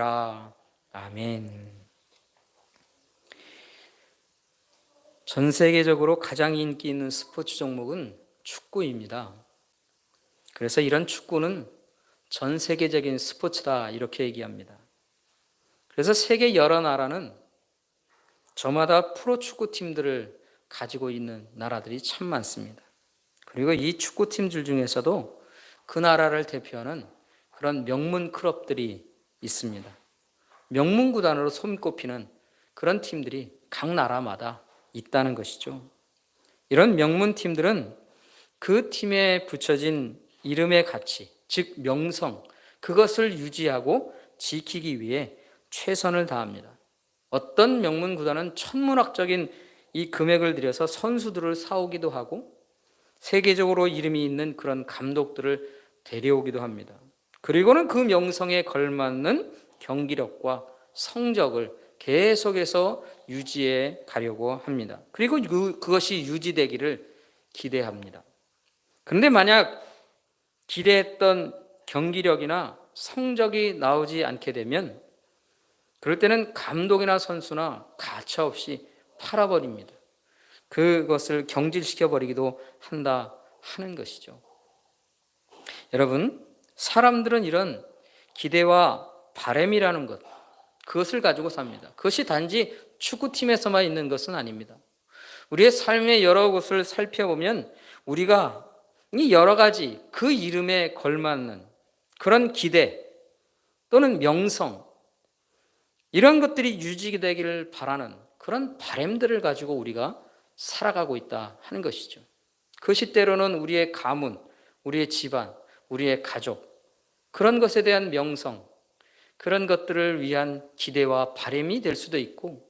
아멘. 전 세계적으로 가장 인기 있는 스포츠 종목은 축구입니다. 그래서 이런 축구는 전 세계적인 스포츠다 이렇게 얘기합니다. 그래서 세계 여러 나라는 저마다 프로 축구팀들을 가지고 있는 나라들이 참 많습니다. 그리고 이 축구팀들 중에서도 그 나라를 대표하는 그런 명문 클럽들이 있습니다. 명문 구단으로 손꼽히는 그런 팀들이 각 나라마다 있다는 것이죠. 이런 명문 팀들은 그 팀에 붙여진 이름의 가치, 즉 명성, 그것을 유지하고 지키기 위해 최선을 다합니다. 어떤 명문 구단은 천문학적인 이 금액을 들여서 선수들을 사오기도 하고 세계적으로 이름이 있는 그런 감독들을 데려오기도 합니다. 그리고는 그 명성에 걸맞는 경기력과 성적을 계속해서 유지해 가려고 합니다. 그리고 그것이 유지되기를 기대합니다. 그런데 만약 기대했던 경기력이나 성적이 나오지 않게 되면 그럴 때는 감독이나 선수나 가차없이 팔아버립니다. 그것을 경질시켜버리기도 한다 하는 것이죠. 여러분, 사람들은 이런 기대와 바람이라는 것, 그것을 가지고 삽니다. 그것이 단지 축구팀에서만 있는 것은 아닙니다. 우리의 삶의 여러 곳을 살펴보면 우리가 이 여러 가지 그 이름에 걸맞는 그런 기대 또는 명성, 이런 것들이 유지되기를 바라는 그런 바람들을 가지고 우리가 살아가고 있다 하는 것이죠. 그것이 때로는 우리의 가문, 우리의 집안, 우리의 가족, 그런 것에 대한 명성, 그런 것들을 위한 기대와 바람이 될 수도 있고,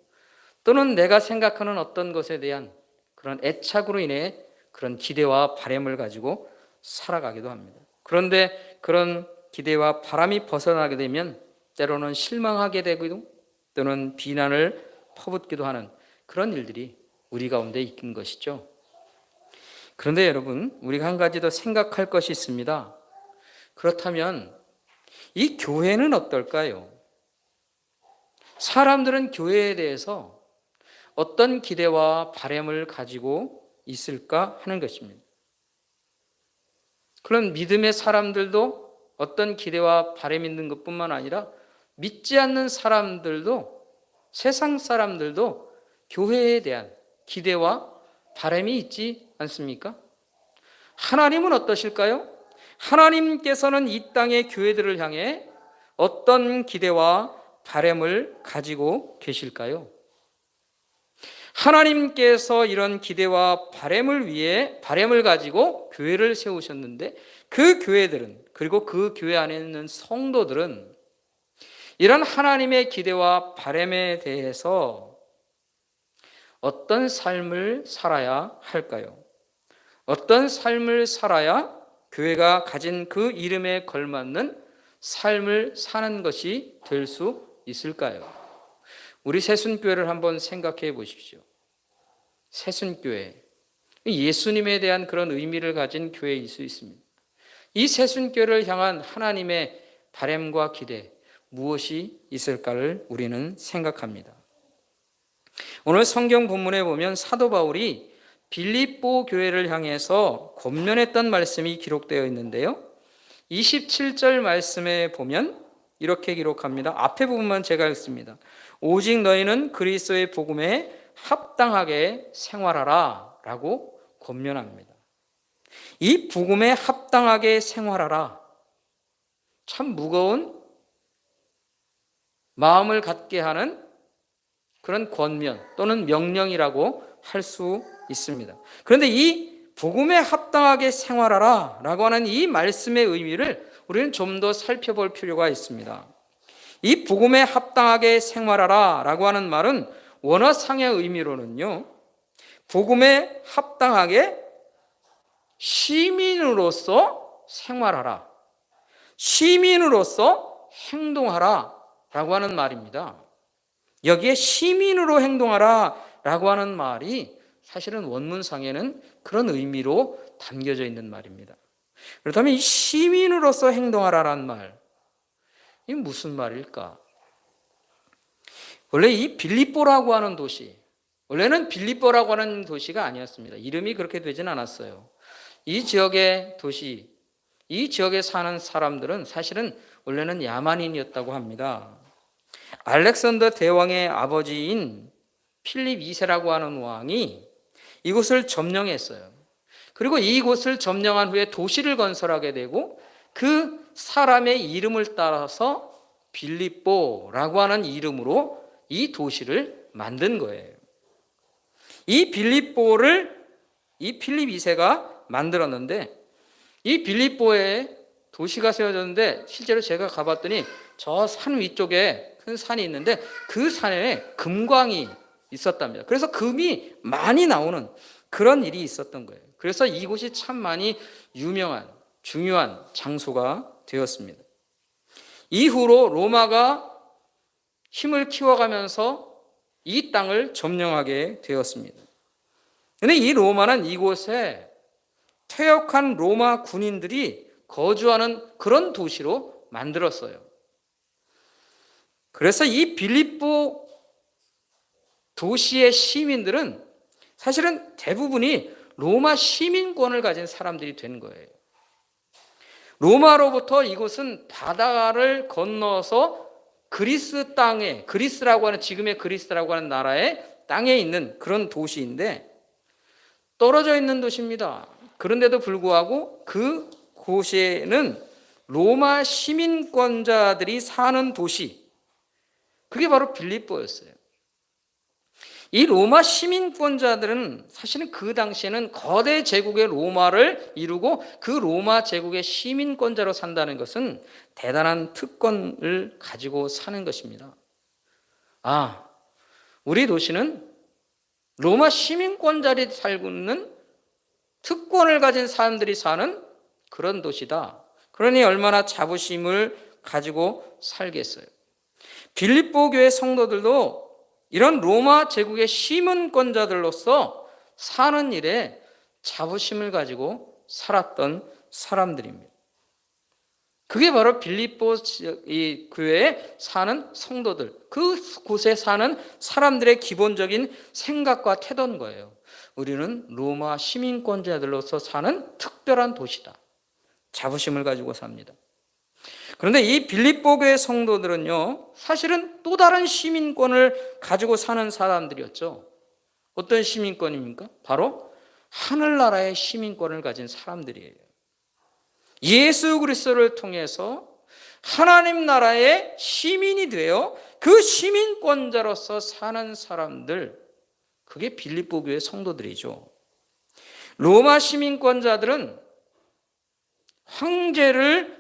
또는 내가 생각하는 어떤 것에 대한 그런 애착으로 인해 그런 기대와 바람을 가지고 살아가기도 합니다. 그런데 그런 기대와 바람이 벗어나게 되면 때로는 실망하게 되고 또는 비난을 퍼붓기도 하는 그런 일들이 우리 가운데 있는 것이죠. 그런데 여러분, 우리가 한 가지 더 생각할 것이 있습니다. 그렇다면 이 교회는 어떨까요? 사람들은 교회에 대해서 어떤 기대와 바람을 가지고 있을까 하는 것입니다. 그런 믿음의 사람들도 어떤 기대와 바람이 있는 것뿐만 아니라 믿지 않는 사람들도, 세상 사람들도 교회에 대한 기대와 바람이 있지 않습니까? 하나님은 어떠실까요? 하나님께서는 이 땅의 교회들을 향해 어떤 기대와 바람을 가지고 계실까요? 하나님께서 이런 기대와 바람을 가지고 교회를 세우셨는데 그 교회들은, 그리고 그 교회 안에 있는 성도들은 이런 하나님의 기대와 바람에 대해서 어떤 삶을 살아야 할까요? 어떤 삶을 살아야 교회가 가진 그 이름에 걸맞는 삶을 사는 것이 될 수 있을까요? 우리 새순교회를 한번 생각해 보십시오. 새순교회, 예수님에 대한 그런 의미를 가진 교회일 수 있습니다. 이 새순교회를 향한 하나님의 바람과 기대, 무엇이 있을까를 우리는 생각합니다. 오늘 성경 본문에 보면 사도 바울이 빌립보 교회를 향해서 권면했던 말씀이 기록되어 있는데요. 27절 말씀에 보면 이렇게 기록합니다. 앞에 부분만 제가 읽습니다. 오직 너희는 그리스도의 복음에 합당하게 생활하라 라고 권면합니다. 이 복음에 합당하게 생활하라, 참 무거운 마음을 갖게 하는 그런 권면 또는 명령이라고 할 수 있습니다. 그런데 이 복음에 합당하게 생활하라 라고 하는 이 말씀의 의미를 우리는 좀 더 살펴볼 필요가 있습니다. 이 복음에 합당하게 생활하라 라고 하는 말은 원어상의 의미로는요, 복음에 합당하게 시민으로서 생활하라, 시민으로서 행동하라 라고 하는 말입니다. 여기에 시민으로 행동하라 라고 하는 말이 사실은 원문상에는 그런 의미로 담겨져 있는 말입니다. 그렇다면 이 시민으로서 행동하라는 말, 이게 무슨 말일까? 원래 이 빌립보라고 하는 도시, 원래는 빌립보라고 하는 도시가 아니었습니다. 이름이 그렇게 되진 않았어요. 이 지역의 도시, 이 지역에 사는 사람들은 사실은 원래는 야만인이었다고 합니다. 알렉산더 대왕의 아버지인 필립 2세라고 하는 왕이 이곳을 점령했어요. 그리고 이곳을 점령한 후에 도시를 건설하게 되고 그 사람의 이름을 따라서 빌립보라고 하는 이름으로 이 도시를 만든 거예요. 이 빌립보를 이 필립 2세가 만들었는데 이 빌립보에 도시가 세워졌는데 실제로 제가 가봤더니 저 산 위쪽에 큰 산이 있는데 그 산에 금광이 있었답니다. 그래서 금이 많이 나오는 그런 일이 있었던 거예요. 그래서 이곳이 참 많이 유명한 중요한 장소가 되었습니다. 이후로 로마가 힘을 키워가면서 이 땅을 점령하게 되었습니다. 그런데 이 로마는 이곳에 퇴역한 로마 군인들이 거주하는 그런 도시로 만들었어요. 그래서 이 빌립보 도시의 시민들은 사실은 대부분이 로마 시민권을 가진 사람들이 된 거예요. 로마로부터 이곳은 바다를 건너서 그리스 땅에, 그리스라고 하는 지금의 그리스라고 하는 나라의 땅에 있는 그런 도시인데 떨어져 있는 도시입니다. 그런데도 불구하고 그 곳에는 로마 시민권자들이 사는 도시, 그게 바로 빌립보였어요. 이 로마 시민권자들은 사실은 그 당시에는 거대 제국의 로마를 이루고 그 로마 제국의 시민권자로 산다는 것은 대단한 특권을 가지고 사는 것입니다. 우리 도시는 로마 시민권자들이 살고 있는 특권을 가진 사람들이 사는 그런 도시다. 그러니 얼마나 자부심을 가지고 살겠어요. 빌립보 교회 성도들도 이런 로마 제국의 시민권자들로서 사는 일에 자부심을 가지고 살았던 사람들입니다. 그게 바로 빌립보 이 교회에 사는 성도들, 그곳에 사는 사람들의 기본적인 생각과 태도인 거예요. 우리는 로마 시민권자들로서 사는 특별한 도시다. 자부심을 가지고 삽니다. 그런데 이 빌립보 교회 성도들은요, 사실은 또 다른 시민권을 가지고 사는 사람들이었죠. 어떤 시민권입니까? 바로 하늘나라의 시민권을 가진 사람들이에요. 예수 그리스도를 통해서 하나님 나라의 시민이 되어 그 시민권자로서 사는 사람들, 그게 빌립보 교회 성도들이죠. 로마 시민권자들은 황제를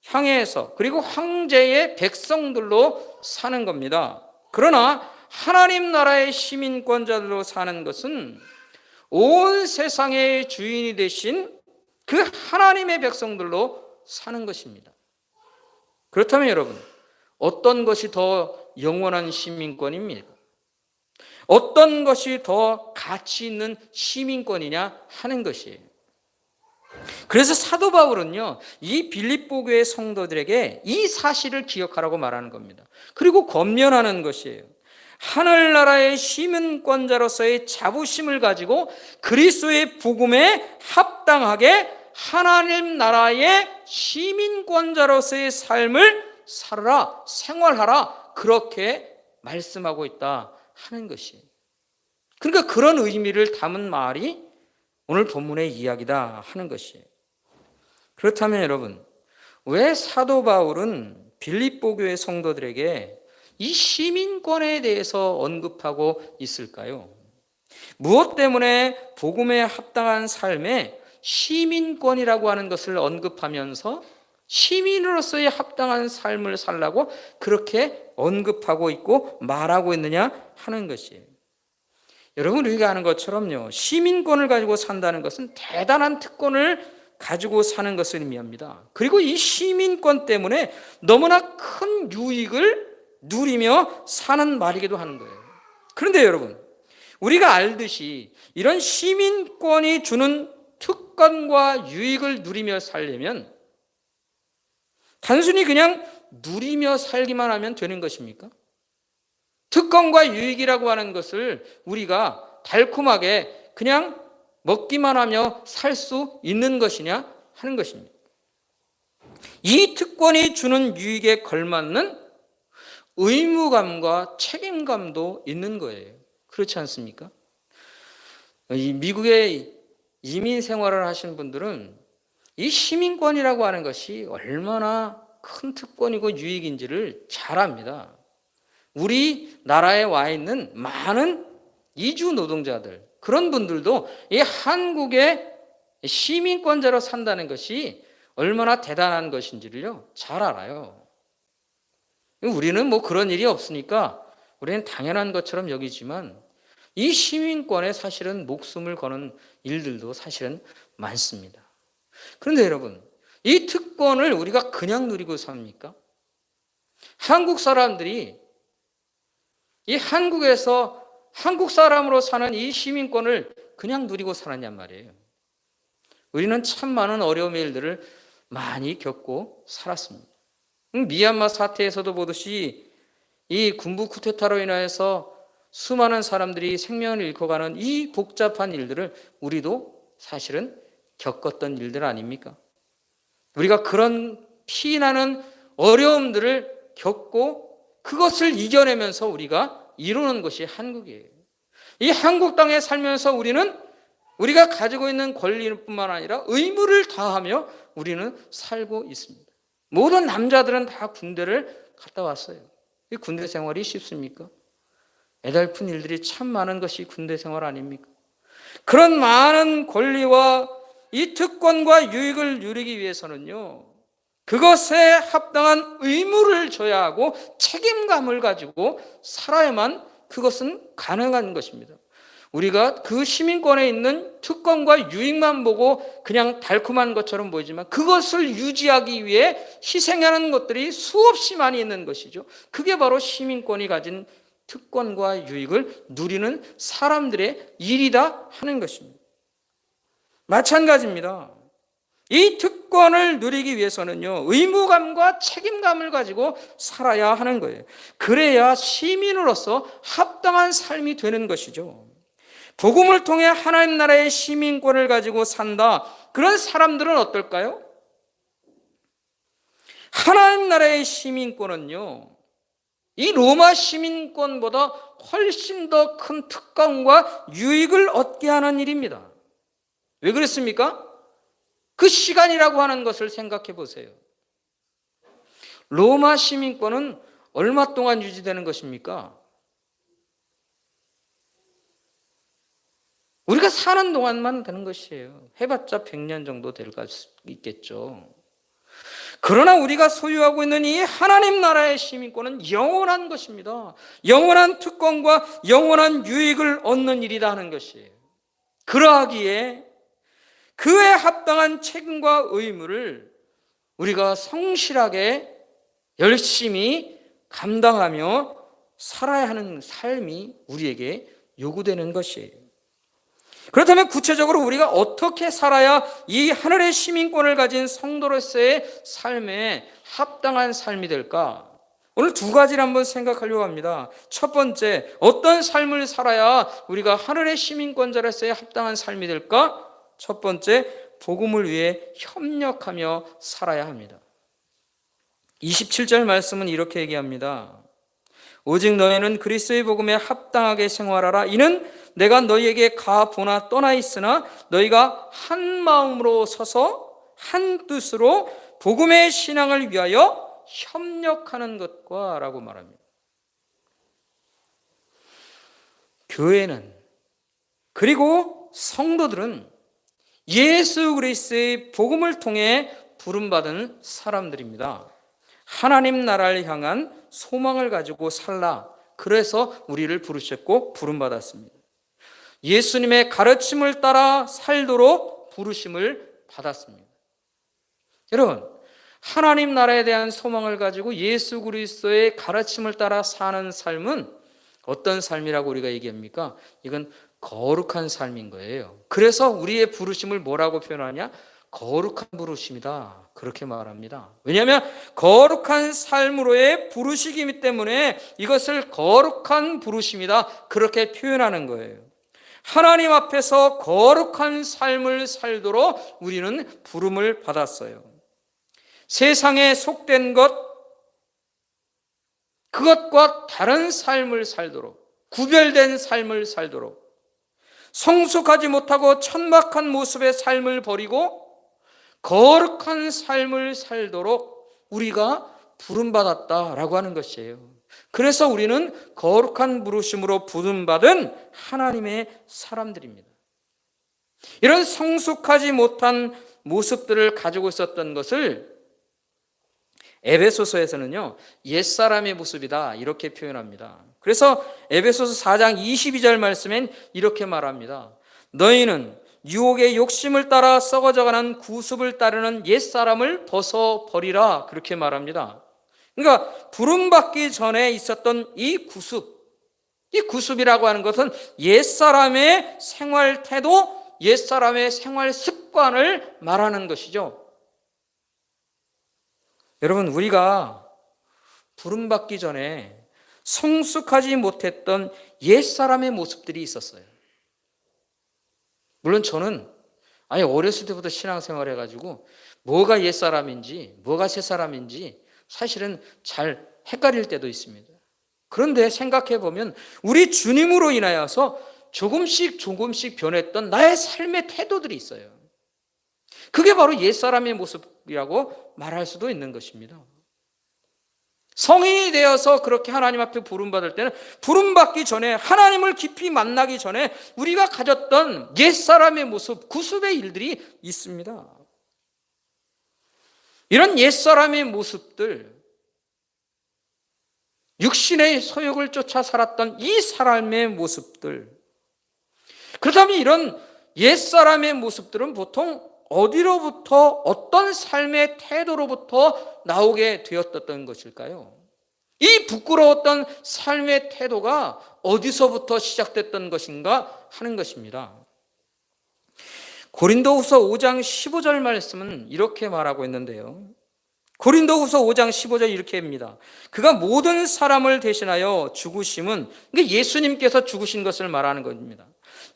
향해서 그리고 황제의 백성들로 사는 겁니다. 그러나 하나님 나라의 시민권자들로 사는 것은 온 세상의 주인이 되신 그 하나님의 백성들로 사는 것입니다. 그렇다면 여러분, 어떤 것이 더 영원한 시민권입니까? 어떤 것이 더 가치 있는 시민권이냐 하는 것이에요. 그래서 사도 바울은요, 이 빌립보 교회 성도들에게 이 사실을 기억하라고 말하는 겁니다. 그리고 권면하는 것이에요. 하늘나라의 시민권자로서의 자부심을 가지고 그리스도의 복음에 합당하게 하나님 나라의 시민권자로서의 삶을 살아라, 생활하라, 그렇게 말씀하고 있다 하는 것이에요. 그러니까 그런 의미를 담은 말이 오늘 본문의 이야기다 하는 것이에요. 그렇다면 여러분, 왜 사도 바울은 빌립보 교회 성도들에게 이 시민권에 대해서 언급하고 있을까요? 무엇 때문에 복음에 합당한 삶에 시민권이라고 하는 것을 언급하면서 시민으로서의 합당한 삶을 살라고 그렇게 언급하고 있고 말하고 있느냐 하는 것이에요. 여러분, 우리가 아는 것처럼요, 시민권을 가지고 산다는 것은 대단한 특권을 가지고 사는 것을 의미합니다. 그리고 이 시민권 때문에 너무나 큰 유익을 누리며 사는 말이기도 하는 거예요. 그런데 여러분, 우리가 알듯이 이런 시민권이 주는 특권과 유익을 누리며 살려면 단순히 그냥 누리며 살기만 하면 되는 것입니까? 특권과 유익이라고 하는 것을 우리가 달콤하게 그냥 먹기만 하며 살 수 있는 것이냐 하는 것입니다. 이 특권이 주는 유익에 걸맞는 의무감과 책임감도 있는 거예요. 그렇지 않습니까? 이 미국에 이민 생활을 하시는 분들은 이 시민권이라고 하는 것이 얼마나 큰 특권이고 유익인지를 잘 압니다. 우리나라에 와 있는 많은 이주 노동자들, 그런 분들도 이 한국의 시민권자로 산다는 것이 얼마나 대단한 것인지를요, 잘 알아요. 우리는 뭐 그런 일이 없으니까 우리는 당연한 것처럼 여기지만 이 시민권에 사실은 목숨을 거는 일들도 사실은 많습니다. 그런데 여러분, 이 특권을 우리가 그냥 누리고 삽니까? 한국 사람들이 이 한국에서 한국 사람으로 사는 이 시민권을 그냥 누리고 살았냔 말이에요. 우리는 참 많은 어려움의 일들을 많이 겪고 살았습니다. 미얀마 사태에서도 보듯이 이 군부 쿠데타로 인하여서 수많은 사람들이 생명을 잃고가는 이 복잡한 일들을 우리도 사실은 겪었던 일들 아닙니까? 우리가 그런 피나는 어려움들을 겪고 그것을 이겨내면서 우리가 이루는 것이 한국이에요. 이 한국 땅에 살면서 우리가 가지고 있는 권리뿐만 아니라 의무를 다하며 우리는 살고 있습니다. 모든 남자들은 다 군대를 갔다 왔어요. 이 군대 생활이 쉽습니까? 애달픈 일들이 참 많은 것이 군대 생활 아닙니까? 그런 많은 권리와 이 특권과 유익을 누리기 위해서는요, 그것에 합당한 의무를 져야 하고 책임감을 가지고 살아야만 그것은 가능한 것입니다. 우리가 그 시민권에 있는 특권과 유익만 보고 그냥 달콤한 것처럼 보이지만 그것을 유지하기 위해 희생하는 것들이 수없이 많이 있는 것이죠. 그게 바로 시민권이 가진 특권과 유익을 누리는 사람들의 일이다 하는 것입니다. 마찬가지입니다. 이 특권을 누리기 위해서는요, 의무감과 책임감을 가지고 살아야 하는 거예요. 그래야 시민으로서 합당한 삶이 되는 것이죠. 복음을 통해 하나님 나라의 시민권을 가지고 산다. 그런 사람들은 어떨까요? 하나님 나라의 시민권은요, 이 로마 시민권보다 훨씬 더 큰 특권과 유익을 얻게 하는 일입니다. 왜 그렇습니까? 그 시간이라고 하는 것을 생각해 보세요. 로마 시민권은 얼마 동안 유지되는 것입니까? 우리가 사는 동안만 되는 것이에요. 해봤자 100년 정도 될 수 있겠죠. 그러나 우리가 소유하고 있는 이 하나님 나라의 시민권은 영원한 것입니다. 영원한 특권과 영원한 유익을 얻는 일이다 하는 것이에요. 그러하기에 그에 합당한 책임과 의무를 우리가 성실하게 열심히 감당하며 살아야 하는 삶이 우리에게 요구되는 것이에요. 그렇다면 구체적으로 우리가 어떻게 살아야 이 하늘의 시민권을 가진 성도로서의 삶에 합당한 삶이 될까? 오늘 두 가지를 한번 생각하려고 합니다. 첫 번째, 어떤 삶을 살아야 우리가 하늘의 시민권자로서의 합당한 삶이 될까? 첫 번째, 복음을 위해 협력하며 살아야 합니다. 27절 말씀은 이렇게 얘기합니다. 오직 너희는 그리스도의 복음에 합당하게 생활하라. 이는 내가 너희에게 가보나 떠나 있으나 너희가 한 마음으로 서서 한 뜻으로 복음의 신앙을 위하여 협력하는 것과 라고 말합니다. 교회는, 그리고 성도들은 예수 그리스도의 복음을 통해 부름받은 사람들입니다. 하나님 나라를 향한 소망을 가지고 살라. 그래서 우리를 부르셨고 부름받았습니다. 예수님의 가르침을 따라 살도록 부르심을 받았습니다. 여러분, 하나님 나라에 대한 소망을 가지고 예수 그리스도의 가르침을 따라 사는 삶은 어떤 삶이라고 우리가 얘기합니까? 이건 거룩한 삶인 거예요. 그래서 우리의 부르심을 뭐라고 표현하냐? 거룩한 부르심이다. 그렇게 말합니다. 왜냐하면 거룩한 삶으로의 부르시기 때문에 이것을 거룩한 부르심이다, 그렇게 표현하는 거예요. 하나님 앞에서 거룩한 삶을 살도록 우리는 부름을 받았어요. 세상에 속된 그것과 다른 삶을 살도록, 구별된 삶을 살도록, 성숙하지 못하고 천박한 모습의 삶을 버리고 거룩한 삶을 살도록 우리가 부름받았다라고 하는 것이에요. 그래서 우리는 거룩한 부르심으로 부름받은 하나님의 사람들입니다. 이런 성숙하지 못한 모습들을 가지고 있었던 것을 에베소서에서는요, 옛사람의 모습이다, 이렇게 표현합니다. 그래서 에베소서 4장 22절 말씀엔 이렇게 말합니다. 너희는 유혹의 욕심을 따라 썩어져가는 구습을 따르는 옛사람을 벗어버리라, 그렇게 말합니다. 그러니까 부름받기 전에 있었던 이 구습이라고 하는 것은 옛사람의 생활 태도, 옛사람의 생활 습관을 말하는 것이죠. 여러분, 우리가 부름받기 전에 성숙하지 못했던 옛사람의 모습들이 있었어요. 물론 저는 어렸을 때부터 신앙생활을 해가지고 뭐가 옛사람인지 뭐가 새사람인지 사실은 잘 헷갈릴 때도 있습니다. 그런데 생각해 보면 우리 주님으로 인하여서 조금씩 변했던 나의 삶의 태도들이 있어요. 그게 바로 옛사람의 모습이라고 말할 수도 있는 것입니다. 성인이 되어서 그렇게 하나님 앞에 부름받을 때는 부름받기 전에, 하나님을 깊이 만나기 전에 우리가 가졌던 옛사람의 모습, 구습의 일들이 있습니다. 이런 옛사람의 모습들, 육신의 소욕을 쫓아 살았던 이 사람의 모습들, 그렇다면 이런 옛사람의 모습들은 보통 어디로부터, 어떤 삶의 태도로부터 나오게 되었던 것일까요? 이 부끄러웠던 삶의 태도가 어디서부터 시작됐던 것인가 하는 것입니다. 고린도후서 5장 15절 말씀은 이렇게 말하고 있는데요. 고린도후서 5장 15절 이렇게 합니다. 그가 모든 사람을 대신하여 죽으심은, 예수님께서 죽으신 것을 말하는 겁니다.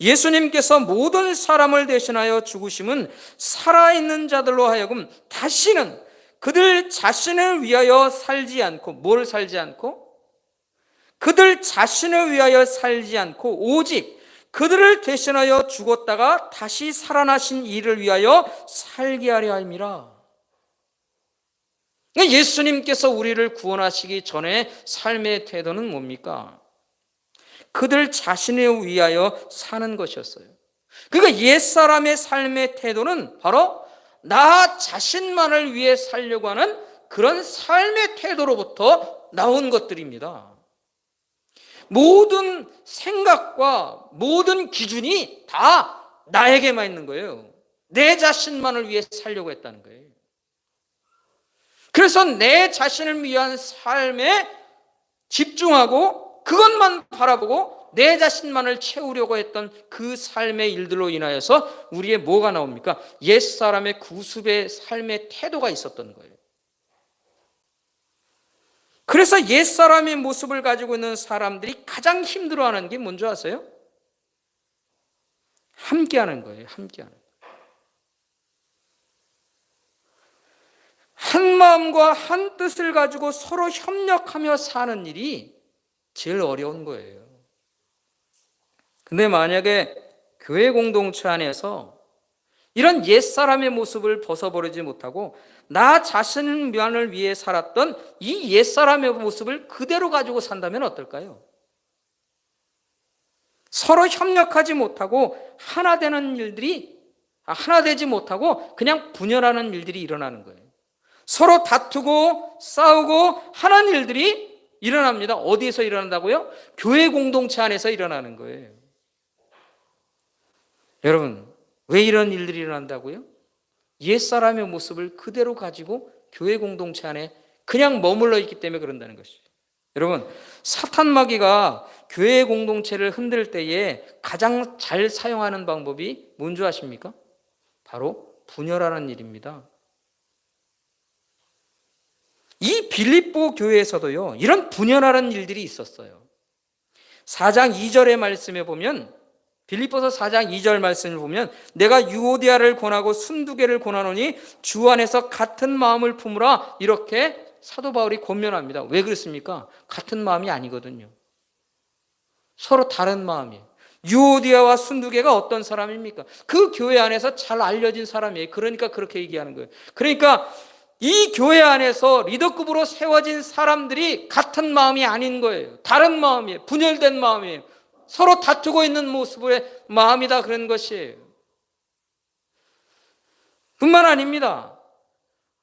예수님께서 모든 사람을 대신하여 죽으심은 살아있는 자들로 하여금 다시는 그들 자신을 위하여 살지 않고, 뭘 살지 않고? 그들 자신을 위하여 살지 않고 오직 그들을 대신하여 죽었다가 다시 살아나신 이를 위하여 살게 하려 함이라. 예수님께서 우리를 구원하시기 전에 삶의 태도는 뭡니까? 그들 자신을 위하여 사는 것이었어요. 그러니까 옛사람의 삶의 태도는 바로 나 자신만을 위해 살려고 하는 그런 삶의 태도로부터 나온 것들입니다. 모든 생각과 모든 기준이 다 나에게만 있는 거예요. 내 자신만을 위해 살려고 했다는 거예요. 그래서 내 자신을 위한 삶에 집중하고 그것만 바라보고 내 자신만을 채우려고 했던 그 삶의 일들로 인하여서 우리의 뭐가 나옵니까? 옛사람의 구습의 삶의 태도가 있었던 거예요. 그래서 옛사람의 모습을 가지고 있는 사람들이 가장 힘들어하는 게 뭔지 아세요? 함께하는 거예요. 함께하는 거예요. 한 마음과 한 뜻을 가지고 서로 협력하며 사는 일이 제일 어려운 거예요. 근데 만약에 교회 공동체 안에서 이런 옛사람의 모습을 벗어버리지 못하고 나 자신만을 위해 살았던 이 옛사람의 모습을 그대로 가지고 산다면 어떨까요? 서로 협력하지 못하고 하나 되지 못하고 그냥 분열하는 일들이 일어나는 거예요. 서로 다투고 싸우고 하는 일들이 일어납니다. 어디에서 일어난다고요? 교회 공동체 안에서 일어나는 거예요. 여러분, 왜 이런 일들이 일어난다고요? 옛사람의 모습을 그대로 가지고 교회 공동체 안에 그냥 머물러 있기 때문에 그런다는 것이죠. 여러분, 사탄 마귀가 교회 공동체를 흔들 때에 가장 잘 사용하는 방법이 뭔지 아십니까? 바로 분열하는 일입니다. 이 빌립보 교회에서도요, 이런 분열하는 일들이 있었어요. 4장 2절의 말씀에 보면, 빌립보서 4장 2절 말씀을 보면, 내가 유오디아를 권하고 순두개를 권하노니 주 안에서 같은 마음을 품으라, 이렇게 사도 바울이 권면합니다. 왜 그렇습니까? 같은 마음이 아니거든요. 서로 다른 마음이에요. 유오디아와 순두개가 어떤 사람입니까? 그 교회 안에서 잘 알려진 사람이에요. 그러니까 그렇게 얘기하는 거예요. 그러니까 이 교회 안에서 리더급으로 세워진 사람들이 같은 마음이 아닌 거예요. 다른 마음이에요. 분열된 마음이에요. 서로 다투고 있는 모습의 마음이다, 그런 것이에요. 뿐만 아닙니다.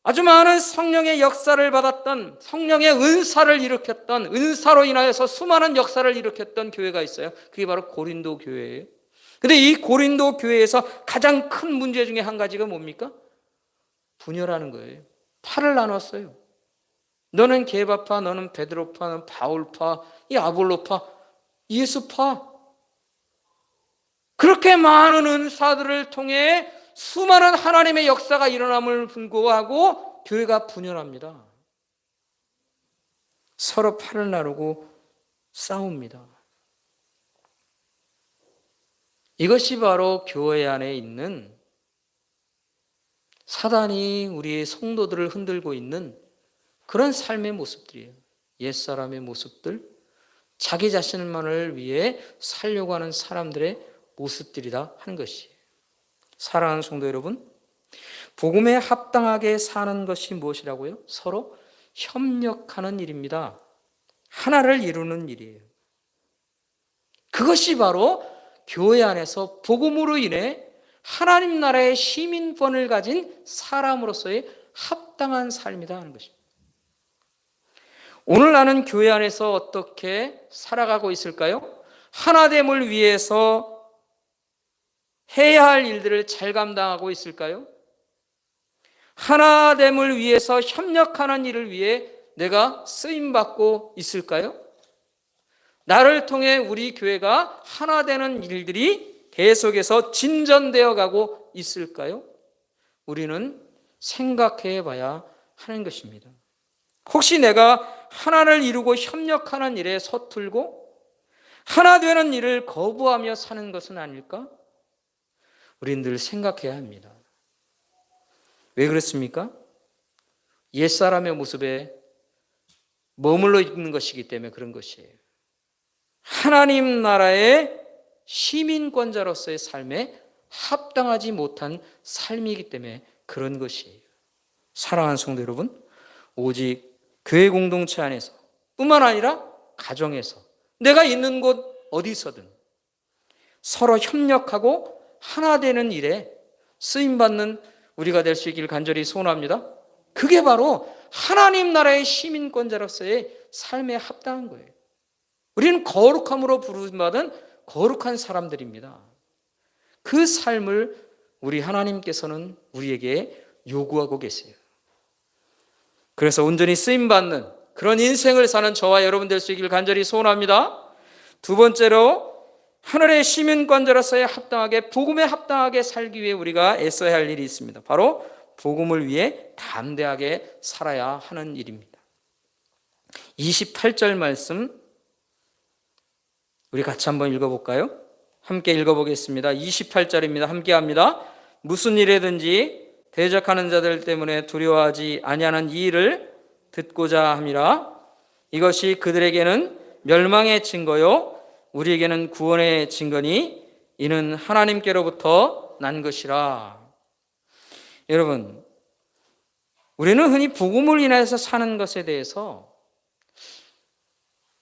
아주 많은 성령의 역사를 받았던, 성령의 은사를 일으켰던, 은사로 인하여서 수많은 역사를 일으켰던 교회가 있어요. 그게 바로 고린도 교회예요. 근데 이 고린도 교회에서 가장 큰 문제 중에 한 가지가 뭡니까? 분열하는 거예요. 파를 나눴어요. 너는 게바파, 너는 베드로파, 너는 바울파, 이 아볼로파, 예수파. 그렇게 많은 은사들을 통해 수많은 하나님의 역사가 일어남을 불구하고 교회가 분열합니다. 서로 팔을 나누고 싸웁니다. 이것이 바로 교회 안에 있는 사단이 우리의 성도들을 흔들고 있는 그런 삶의 모습들이에요. 옛사람의 모습들, 자기 자신만을 위해 살려고 하는 사람들의 모습들이다 하는 것이에요. 사랑하는 성도 여러분, 복음에 합당하게 사는 것이 무엇이라고요? 서로 협력하는 일입니다. 하나를 이루는 일이에요. 그것이 바로 교회 안에서 복음으로 인해 하나님 나라의 시민권을 가진 사람으로서의 합당한 삶이다 하는 것입니다. 오늘 나는 교회 안에서 어떻게 살아가고 있을까요? 하나됨을 위해서 해야 할 일들을 잘 감당하고 있을까요? 하나됨을 위해서 협력하는 일을 위해 내가 쓰임받고 있을까요? 나를 통해 우리 교회가 하나 되는 일들이 계속해서 진전되어 가고 있을까요? 우리는 생각해 봐야 하는 것입니다. 혹시 내가 하나를 이루고 협력하는 일에 서툴고 하나 되는 일을 거부하며 사는 것은 아닐까? 우리는 늘 생각해야 합니다. 왜 그렇습니까? 옛사람의 모습에 머물러 있는 것이기 때문에 그런 것이에요. 하나님 나라의 시민권자로서의 삶에 합당하지 못한 삶이기 때문에 그런 것이에요. 사랑하는 성도 여러분, 오직 교회 공동체 안에서 뿐만 아니라 가정에서 내가 있는 곳 어디서든 서로 협력하고 하나 되는 일에 쓰임받는 우리가 될 수 있기를 간절히 소원합니다. 그게 바로 하나님 나라의 시민권자로서의 삶에 합당한 거예요. 우리는 거룩함으로 부름받은 거룩한 사람들입니다. 그 삶을 우리 하나님께서는 우리에게 요구하고 계세요. 그래서 온전히 쓰임받는 그런 인생을 사는 저와 여러분 될 수 있기를 간절히 소원합니다. 두 번째로 하늘의 시민권자로서의 합당하게, 복음에 합당하게 살기 위해 우리가 애써야 할 일이 있습니다. 바로 복음을 위해 담대하게 살아야 하는 일입니다. 28절 말씀 우리 같이 한번 읽어볼까요? 함께 읽어보겠습니다. 28절입니다. 함께 합니다. 무슨 일에든지 대적하는 자들 때문에 두려워하지 아니하는 이 일을 듣고자 함이라. 이것이 그들에게는 멸망의 증거요 우리에게는 구원의 증거니 이는 하나님께로부터 난 것이라. 여러분, 우리는 흔히 복음을 인해서 사는 것에 대해서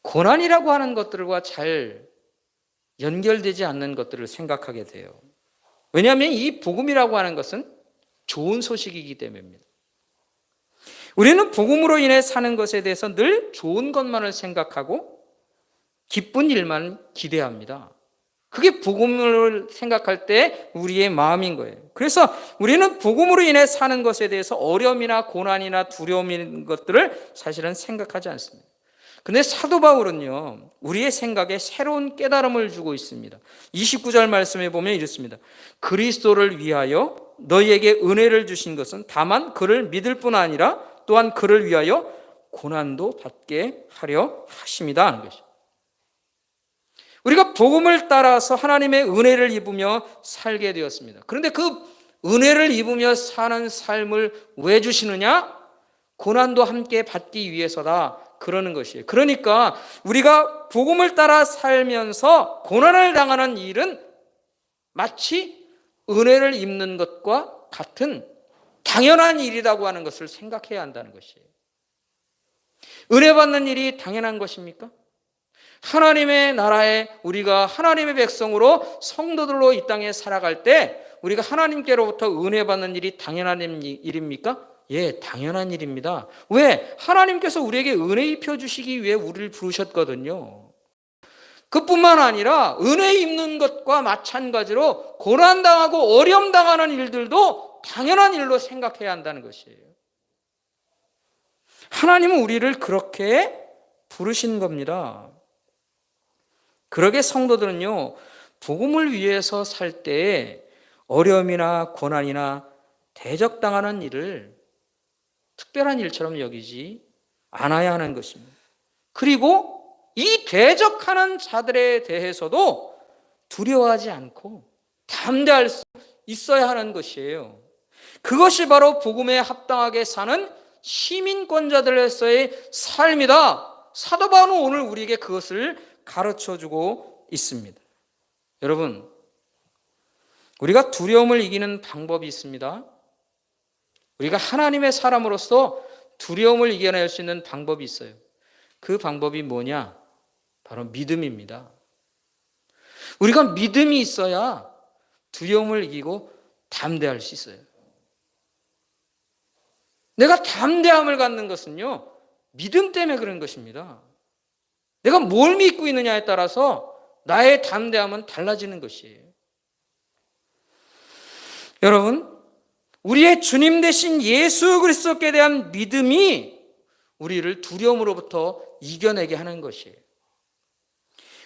고난이라고 하는 것들과 잘 연결되지 않는 것들을 생각하게 돼요. 왜냐하면 이 복음이라고 하는 것은 좋은 소식이기 때문입니다. 우리는 복음으로 인해 사는 것에 대해서 늘 좋은 것만을 생각하고 기쁜 일만 기대합니다. 그게 복음을 생각할 때 우리의 마음인 거예요. 그래서 우리는 복음으로 인해 사는 것에 대해서 어려움이나 고난이나 두려움인 것들을 사실은 생각하지 않습니다. 근데 사도 바울은요, 우리의 생각에 새로운 깨달음을 주고 있습니다. 29절 말씀에 보면 이렇습니다. 그리스도를 위하여 너희에게 은혜를 주신 것은 다만 그를 믿을 뿐 아니라 또한 그를 위하여 고난도 받게 하려 하심이다 하는 것이죠. 우리가 복음을 따라서 하나님의 은혜를 입으며 살게 되었습니다. 그런데 그 은혜를 입으며 사는 삶을 왜 주시느냐? 고난도 함께 받기 위해서다 그러는 것이에요. 그러니까 우리가 복음을 따라 살면서 고난을 당하는 일은 마치 은혜를 입는 것과 같은 당연한 일이라고 하는 것을 생각해야 한다는 것이에요. 은혜 받는 일이 당연한 것입니까? 하나님의 나라에 우리가 하나님의 백성으로 성도들로 이 땅에 살아갈 때 우리가 하나님께로부터 은혜 받는 일이 당연한 일입니까? 예, 당연한 일입니다. 왜? 하나님께서 우리에게 은혜 입혀주시기 위해 우리를 부르셨거든요. 그뿐만 아니라 은혜 입는 것과 마찬가지로 고난당하고 어려움당하는 일들도 당연한 일로 생각해야 한다는 것이에요. 하나님은 우리를 그렇게 부르신 겁니다. 그러게 성도들은요, 복음을 위해서 살 때에 어려움이나 고난이나 대적당하는 일을 특별한 일처럼 여기지 않아야 하는 것입니다. 그리고 이 대적하는 자들에 대해서도 두려워하지 않고 담대할 수 있어야 하는 것이에요. 그것이 바로 복음에 합당하게 사는 시민권자들로서의 삶이다. 사도 바울은 오늘 우리에게 그것을 가르쳐주고 있습니다. 여러분, 우리가 두려움을 이기는 방법이 있습니다. 우리가 하나님의 사람으로서 두려움을 이겨낼 수 있는 방법이 있어요. 그 방법이 뭐냐? 바로 믿음입니다. 우리가 믿음이 있어야 두려움을 이기고 담대할 수 있어요. 내가 담대함을 갖는 것은요, 믿음 때문에 그런 것입니다. 내가 뭘 믿고 있느냐에 따라서 나의 담대함은 달라지는 것이에요. 여러분, 우리의 주님 되신 예수 그리스도께 대한 믿음이 우리를 두려움으로부터 이겨내게 하는 것이에요.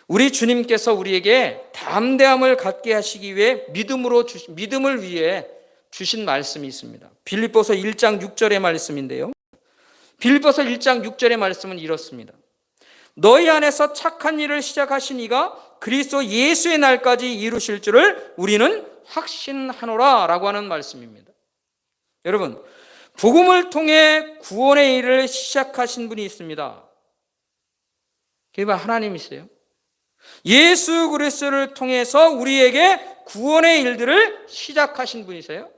우리 주님께서 우리에게 담대함을 갖게 하시기 위해 믿음을 위해 주신 말씀이 있습니다. 빌립보서 1장 6절의 말씀인데요. 빌립보서 1장 6절의 말씀은 이렇습니다. 너희 안에서 착한 일을 시작하신 이가 그리스도 예수의 날까지 이루실 줄을 우리는 확신하노라 라고 하는 말씀입니다. 여러분, 복음을 통해 구원의 일을 시작하신 분이 있습니다. 그게 바로 하나님이세요. 예수 그리스도를 통해서 우리에게 구원의 일들을 시작하신 분이세요.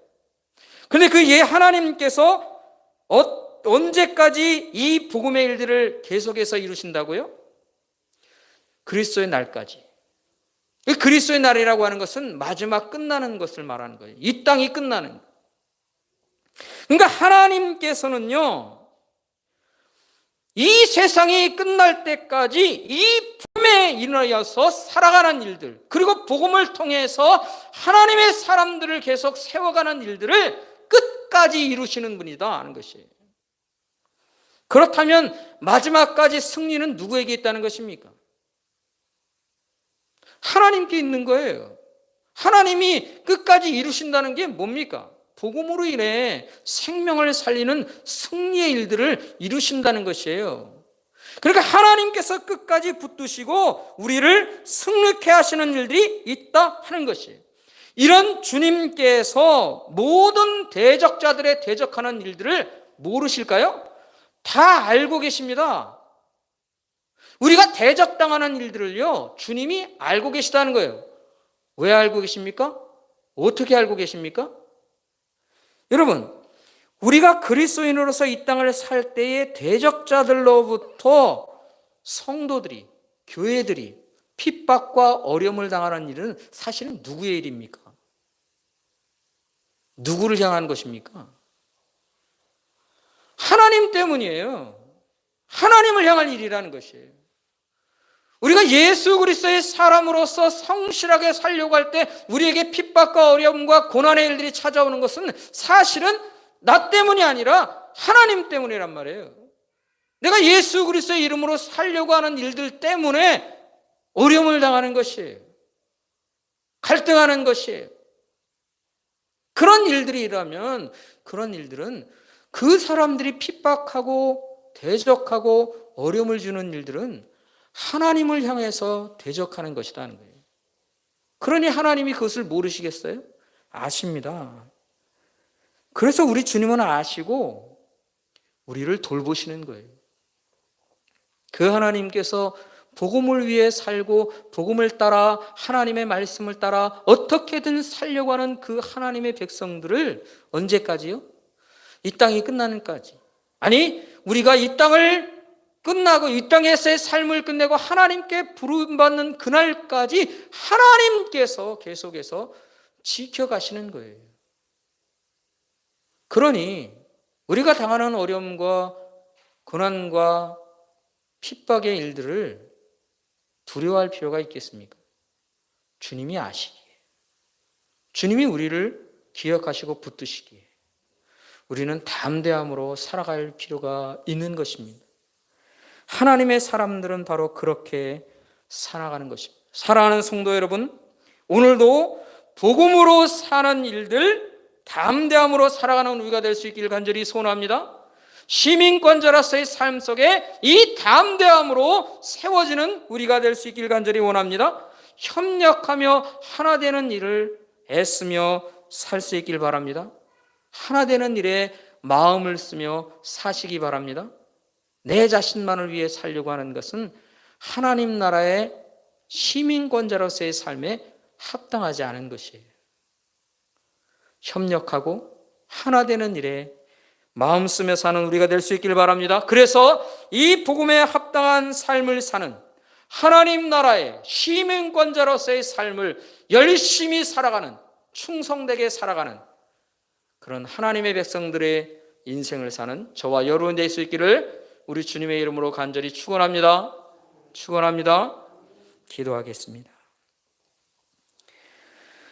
그런데 그 하나님께서 언제까지 이 복음의 일들을 계속해서 이루신다고요? 그리스도의 날까지. 그리스도의 날이라고 하는 것은 마지막 끝나는 것을 말하는 거예요. 이 땅이 끝나는 거예요. 그러니까 하나님께서는요, 이 세상이 끝날 때까지 이 복음에 인하여서 살아가는 일들, 그리고 복음을 통해서 하나님의 사람들을 계속 세워가는 일들을 끝까지 이루시는 분이다 하는 것이에요. 그렇다면 마지막까지 승리는 누구에게 있다는 것입니까? 하나님께 있는 거예요. 하나님이 끝까지 이루신다는 게 뭡니까? 복음으로 인해 생명을 살리는 승리의 일들을 이루신다는 것이에요. 그러니까 하나님께서 끝까지 붙드시고 우리를 승리케 하시는 일들이 있다 하는 것이에요. 이런 주님께서 모든 대적자들의 대적하는 일들을 모르실까요? 다 알고 계십니다. 우리가 대적당하는 일들을요, 주님이 알고 계시다는 거예요. 왜 알고 계십니까? 어떻게 알고 계십니까? 여러분, 우리가 그리스도인으로서 이 땅을 살 때의 대적자들로부터 성도들이, 교회들이 핍박과 어려움을 당하는 일은 사실은 누구의 일입니까? 누구를 향한 것입니까? 하나님 때문이에요. 하나님을 향한 일이라는 것이에요. 우리가 예수 그리스도의 사람으로서 성실하게 살려고 할 때 우리에게 핍박과 어려움과 고난의 일들이 찾아오는 것은 사실은 나 때문이 아니라 하나님 때문이란 말이에요. 내가 예수 그리스도의 이름으로 살려고 하는 일들 때문에 어려움을 당하는 것이에요. 갈등하는 것이에요. 그런 일들이 일어나면 그런 일들은 그 사람들이 핍박하고 대적하고 어려움을 주는 일들은 하나님을 향해서 대적하는 것이라는 거예요. 그러니 하나님이 그것을 모르시겠어요? 아십니다. 그래서 우리 주님은 아시고 우리를 돌보시는 거예요. 그 하나님께서 복음을 위해 살고 복음을 따라 하나님의 말씀을 따라 어떻게든 살려고 하는 그 하나님의 백성들을 언제까지요? 이 땅이 끝나는까지. 아니, 우리가 이 땅을 끝나고 이 땅에서의 삶을 끝내고 하나님께 부름받는 그날까지 하나님께서 계속해서 지켜가시는 거예요. 그러니 우리가 당하는 어려움과 고난과 핍박의 일들을 두려워할 필요가 있겠습니까? 주님이 아시기에, 주님이 우리를 기억하시고 붙드시기에 우리는 담대함으로 살아갈 필요가 있는 것입니다. 하나님의 사람들은 바로 그렇게 살아가는 것입니다. 사랑하는 성도 여러분, 오늘도 복음으로 사는 일들 담대함으로 살아가는 우리가 될 수 있기를 간절히 소원합니다. 시민권자로서의 삶 속에 이 담대함으로 세워지는 우리가 될 수 있기를 간절히 원합니다. 협력하며 하나 되는 일을 애쓰며 살 수 있길 바랍니다. 하나 되는 일에 마음을 쓰며 사시기 바랍니다. 내 자신만을 위해 살려고 하는 것은 하나님 나라의 시민권자로서의 삶에 합당하지 않은 것이에요. 협력하고 하나 되는 일에 마음 쓰며 사는 우리가 될 수 있기를 바랍니다. 그래서 이 복음에 합당한 삶을 사는 하나님 나라의 시민권자로서의 삶을 열심히 살아가는, 충성되게 살아가는 그런 하나님의 백성들의 인생을 사는 저와 여러분 될 수 있기를 우리 주님의 이름으로 간절히 축원합니다. 축원합니다. 기도하겠습니다.